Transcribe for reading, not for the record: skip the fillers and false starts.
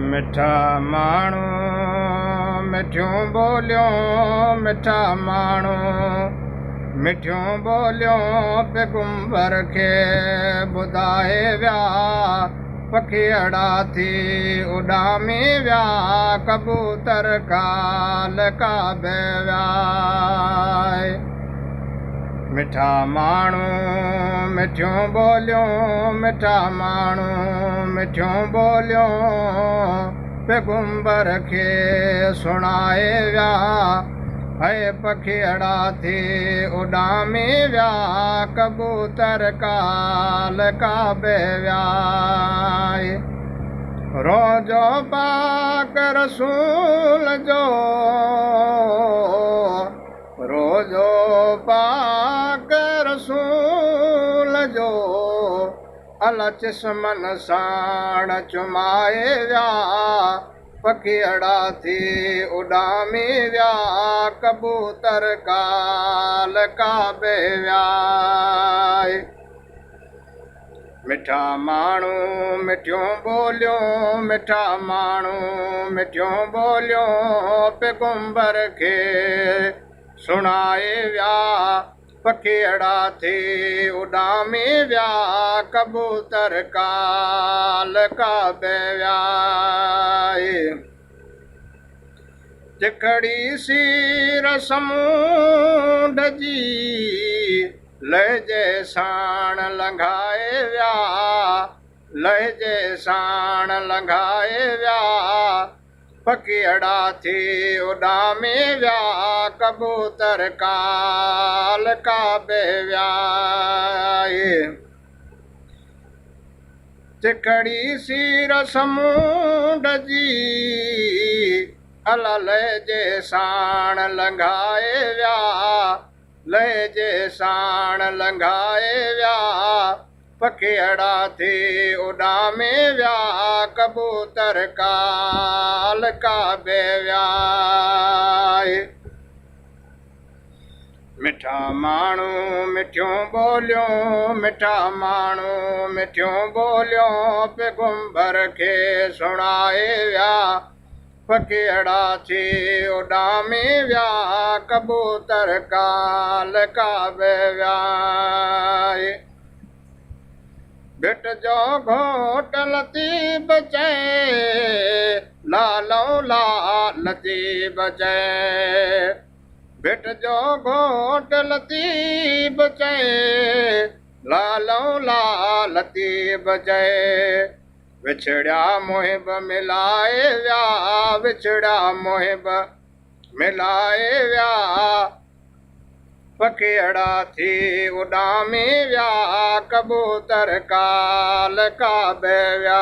मिठा माण्हू मिठियूं ॿोलियूं, मिठा माण्हू मिठियूं ॿोलियूं पैगंबर खे ॿुधाए विया। पखी अड़ा थी उॾामी विया, कबूतर काल काबे विया। मिठा माण्हू मिठियूं ॿोलियूं, मिठा माण्हू मिठियूं ॿोलियूं पैगंबर खे सुणाए विया। है पखी अड़ा थी उॾामी विया, कबूतर काल काबे विया। रोज़ो पाक रसूल जो, रोज़ो पाक रसूल जो अल चिस्मन साण चुमाए विया। पखी अड़ा थी उॾामी विया, कबूतर काल काबे विया। मिठा माण्हू मिठियूं ॿोलियूं, मिठा माण्हू मिठियूं ॿोलियूं पैगंबर खे सुणाए विया। पखी अड़ा थी उॾामी विया, कबूतर काल काबे विया। तिखड़ी सीर समुंड जी लहजे साण लंघाए विया, लहजे साण लंघाए विया। पखी अड़ा थी उॾामी विया, कबूतर काल काबे विया। तिखड़ी सीर समुंड जी अल लहजे साण लंघाए विया, लहजे साण लंघाए विया। पखी अड़ा थी उॾामी विया, कबूतर काल काबे विया। मिठा माण्हू मिठियूं ॿोलियूं, मिठा माण्हू मिठियूं ॿोलियूं पैगंबर खे सुणाए विया। पखी अड़ा थी उॾामी विया, कबूतर काल काबे विया। भिट जो घोट लतीफ़ चए, लालऊं लाल लतीफ़ चए। भिट जो घोट लतीफ़ चए, लालऊं लाल लतीफ़ चए। विछड़िया मुहिब मिलाए विया, विछड़िया मुहिब मिलाए विया। पखी अड़ा थी उॾामी विया, कबूतर काल काबे विया।